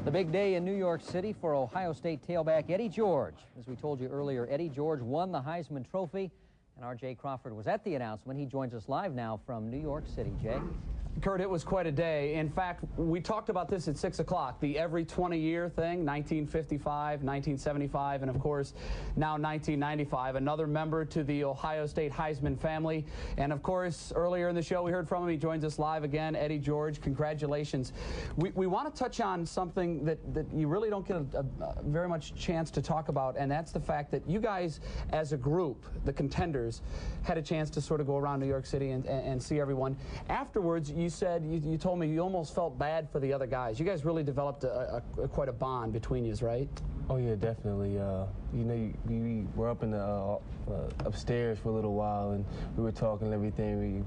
The big day in New York City for Ohio State tailback Eddie George. As we told you earlier, Eddie George won the Heisman Trophy, and our Jay Crawford was at the announcement. He joins us live now from New York City. Jay? Kurt, it was quite a day. In fact, we talked about this at 6 o'clock, the every 20-year thing, 1955, 1975, and of course, now 1995. Another member to the Ohio State Heisman family. And of course, earlier in the show, we heard from him. He joins us live again. Eddie George, congratulations. We want to touch on something that you really don't get a very much chance to talk about, and that's the fact that you guys, as a group, the contenders, had a chance to sort of go around New York City and see everyone. Afterwards, you said, you told me you almost felt bad for the other guys. You guys really developed quite a bond between you, right? Oh yeah, definitely. You know, we were up in the upstairs for a little while, and we were talking and everything. We,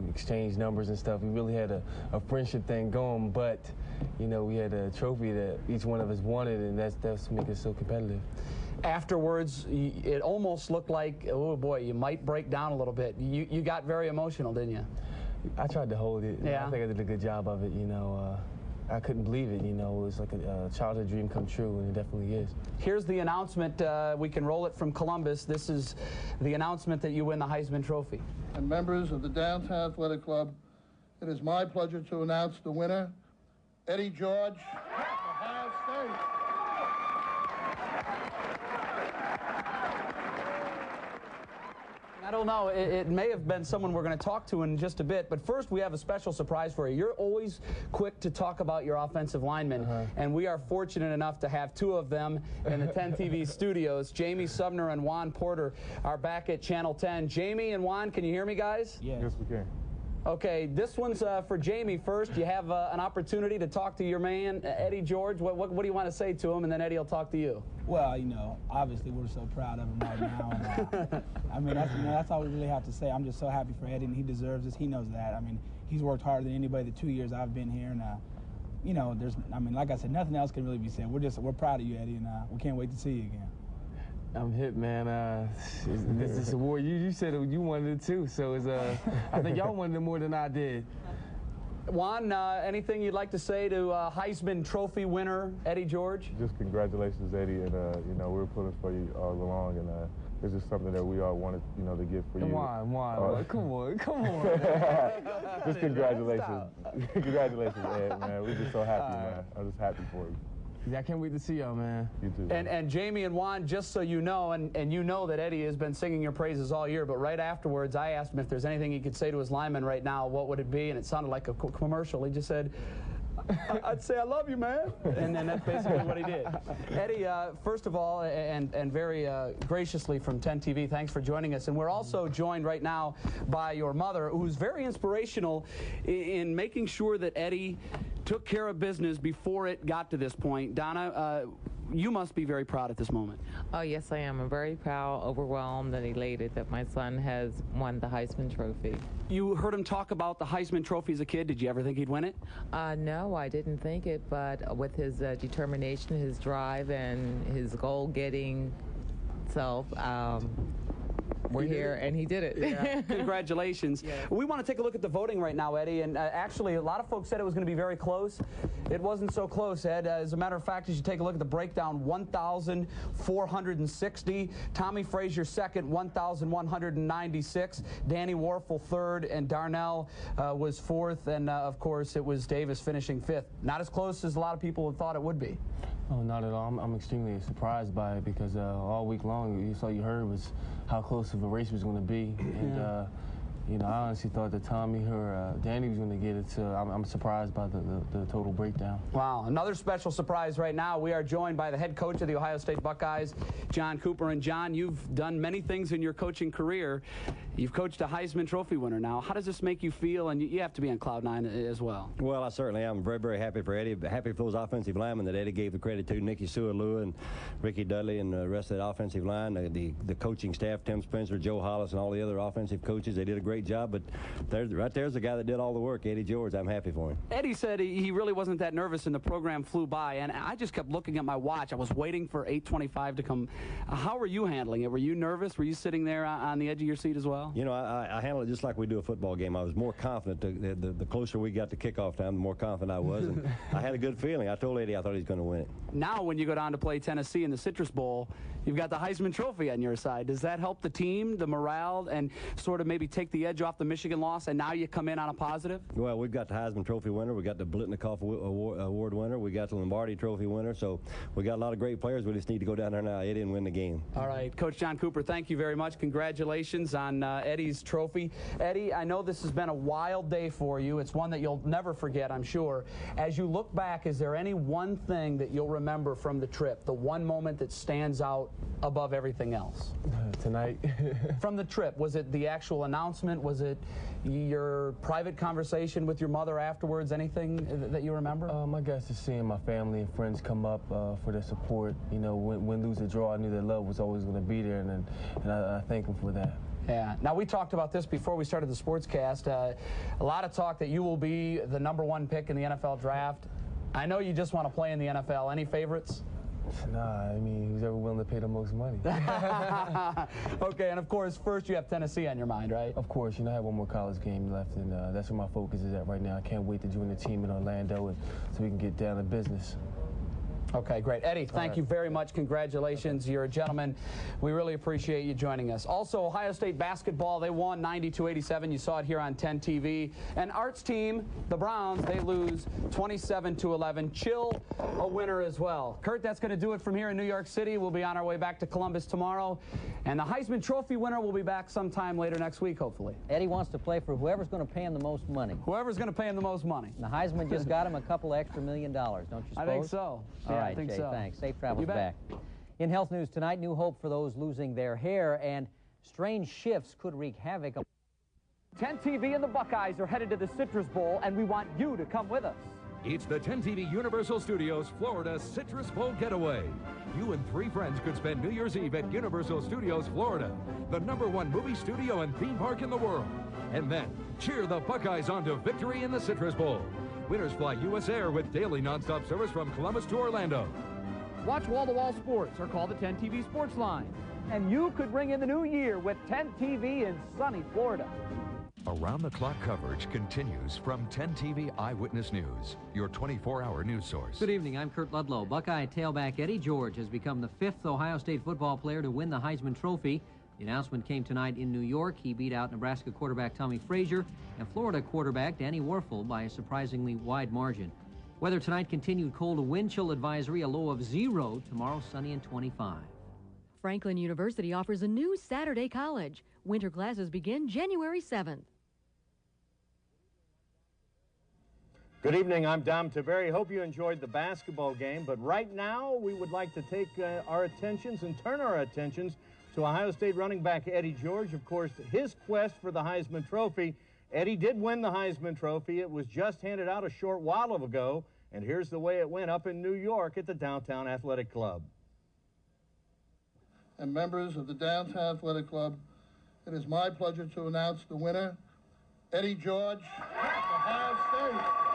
exchanged numbers and stuff. We really had a friendship thing going, but we had a trophy that each one of us wanted, and that's what makes it so competitive. Afterwards, it almost looked like, oh boy, you might break down a little bit. You got very emotional, didn't you? I tried to hold it. Yeah. I think I did a good job of it. I couldn't believe it. It was like a childhood dream come true, and it definitely is. Here's the announcement. We can roll it from Columbus. This is the announcement that you win the Heisman Trophy. And members of the Downtown Athletic Club, it is my pleasure to announce the winner, Eddie George, Ohio State. I don't know, it may have been someone we're going to talk to in just a bit, but first we have a special surprise for you. You're always quick to talk about your offensive linemen, and we are fortunate enough to have two of them in the 10 TV studios. Jamie Sumner and Juan Porter are back at Channel 10. Jamie and Juan, can you hear me, guys? Yes, yes we can. Okay, this one's for Jamie first. You have an opportunity to talk to your man, Eddie George. What do you want to say to him, and then Eddie will talk to you. Well, obviously we're so proud of him right now. And, I mean, that's all we really have to say. I'm just so happy for Eddie, and he deserves this. He knows that. I mean, he's worked harder than anybody the 2 years I've been here, and like I said, nothing else can really be said. We're proud of you, Eddie, and we can't wait to see you again. I'm hip, man. This award, you said you wanted it too, so I think y'all wanted it more than I did. Juan, anything you'd like to say to Heisman Trophy winner Eddie George? Just congratulations, Eddie, and we were pulling for you all along, and this is something that we all wanted, to get for you. Come on. Just congratulations. Congratulations, Ed, man. We're just so happy, man. I'm just happy for you. Yeah, I can't wait to see y'all, man. You too. And Jamie and Juan, just so you know, and you know that Eddie has been singing your praises all year, but right afterwards I asked him if there's anything he could say to his linemen right now, what would it be? And it sounded like a commercial. He just said, I'd say I love you, man. And then that's basically what he did. Eddie, first of all, and very graciously from 10 TV, thanks for joining us. And we're also joined right now by your mother, who's very inspirational in making sure that Eddie took care of business before it got to this point. Donna, you must be very proud at this moment. Oh, yes, I am. I'm very proud, overwhelmed, and elated that my son has won the Heisman Trophy. You heard him talk about the Heisman Trophy as a kid. Did you ever think he'd win it? No, I didn't think it, but with his determination, his drive, and his goal-getting self, we're here, and he did it. Yeah. Congratulations. Yeah. We want to take a look at the voting right now, Eddie, and actually a lot of folks said it was going to be very close. It wasn't so close, Ed. As a matter of fact, as you take a look at the breakdown, 1,460. Tommy Frazier second, 1,196. Danny Warfel third, and Darnell was fourth, and of course it was Davis finishing fifth. Not as close as a lot of people had thought it would be. Oh, not at all. I'm extremely surprised by it because all week long, you heard was how close of a race was going to be. And, I honestly thought that Tommy or Danny was going to get it, so I'm surprised by the total breakdown. Wow. Another special surprise right now. We are joined by the head coach of the Ohio State Buckeyes, John Cooper. And, John, you've done many things in your coaching career. You've coached a Heisman Trophy winner now. How does this make you feel? And you have to be on cloud nine as well. Well, I certainly am. Very, very happy for Eddie. Happy for those offensive linemen that Eddie gave the credit to, Nicky Sualua and Ricky Dudley and the rest of that offensive line, the coaching staff, Tim Spencer, Joe Hollis, and all the other offensive coaches. They did a great great job, but right there's the guy that did all the work, Eddie George. I'm happy for him. Eddie said he really wasn't that nervous, and the program flew by, and I just kept looking at my watch. I was waiting for 8:25 to come. How were you handling it? Were you nervous? Were you sitting there on the edge of your seat as well? You know, I handle it just like we do a football game. I was more confident. The closer we got to kickoff time, the more confident I was, and I had a good feeling. I told Eddie I thought he was going to win it. Now, when you go down to play Tennessee in the Citrus Bowl, you've got the Heisman Trophy on your side. Does that help the team, the morale, and sort of maybe take the edge off the Michigan loss, and now you come in on a positive? Well, we've got the Heisman Trophy winner. We got the Blitnikoff Award winner. We got the Lombardi Trophy winner. So we got a lot of great players. We just need to go down there now, Eddie, and win the game. All right. Coach John Cooper, thank you very much. Congratulations on Eddie's trophy. Eddie, I know this has been a wild day for you. It's one that you'll never forget, I'm sure. As you look back, is there any one thing that you'll remember from the trip, the one moment that stands out above everything else? Tonight. From the trip, was it the actual announcement? Was it your private conversation with your mother afterwards? Anything that you remember? I guess just seeing my family and friends come up for their support. You know, win, lose, or draw, I knew their love was always going to be there, and I thank them for that. Yeah. Now, we talked about this before we started the sportscast. A lot of talk that you will be the #1 pick in the NFL draft. I know you just want to play in the NFL. Any favorites? Nah, I mean, who's ever willing to pay the most money? Okay, and of course, first you have Tennessee on your mind, right? Of course, you know, I have one more college game left, and that's where my focus is at right now. I can't wait to join the team in Orlando so we can get down to business. Okay, great. Eddie, thank you very much. Congratulations. You're a gentleman. We really appreciate you joining us. Also, Ohio State basketball, they won 92-87. You saw it here on 10 TV. And Art's team, the Browns, they lose 27-11. Chill, a winner as well. Kurt, that's going to do it from here in New York City. We'll be on our way back to Columbus tomorrow. And the Heisman Trophy winner will be back sometime later next week, hopefully. Eddie wants to play for whoever's going to pay him the most money. Whoever's going to pay him the most money. And the Heisman just got him a couple extra $1 million, don't you suppose? I think so. All right, I think Jay, so. thanks. Safe travels You bet. back. In health news tonight, new hope for those losing their hair, and strange shifts could wreak havoc. 10 TV and the Buckeyes are headed to the Citrus Bowl, and we want you to come with us. It's the 10 TV Universal Studios Florida Citrus Bowl Getaway. You and 3 friends could spend New Year's Eve at Universal Studios Florida, the #1 movie studio and theme park in the world. And then cheer the Buckeyes on to victory in the Citrus Bowl. Winners fly U.S. Air with daily nonstop service from Columbus to Orlando. Watch wall-to-wall sports or call the 10 TV Sports Line. And you could bring in the new year with 10 TV in sunny Florida. Around-the-clock coverage continues from 10 TV Eyewitness News, your 24-hour news source. Good evening, I'm Kurt Ludlow. Buckeye tailback Eddie George has become the 5th Ohio State football player to win the Heisman Trophy. The announcement came tonight in New York. He beat out Nebraska quarterback Tommy Frazier and Florida quarterback Danny Werfel by a surprisingly wide margin. Weather tonight, continued cold, wind chill advisory, a low of 0. Tomorrow, sunny and 25. Franklin University offers a new Saturday college. Winter classes begin January 7th. Good evening, I'm Dom Taveri. Hope you enjoyed the basketball game, but right now we would like to take our attentions and turn our attentions to Ohio State running back Eddie George. Of course, his quest for the Heisman Trophy. Eddie did win the Heisman Trophy. It was just handed out a short while ago, and here's the way it went up in New York at the Downtown Athletic Club. And members of the Downtown Athletic Club, it is my pleasure to announce the winner, Eddie George, Ohio State.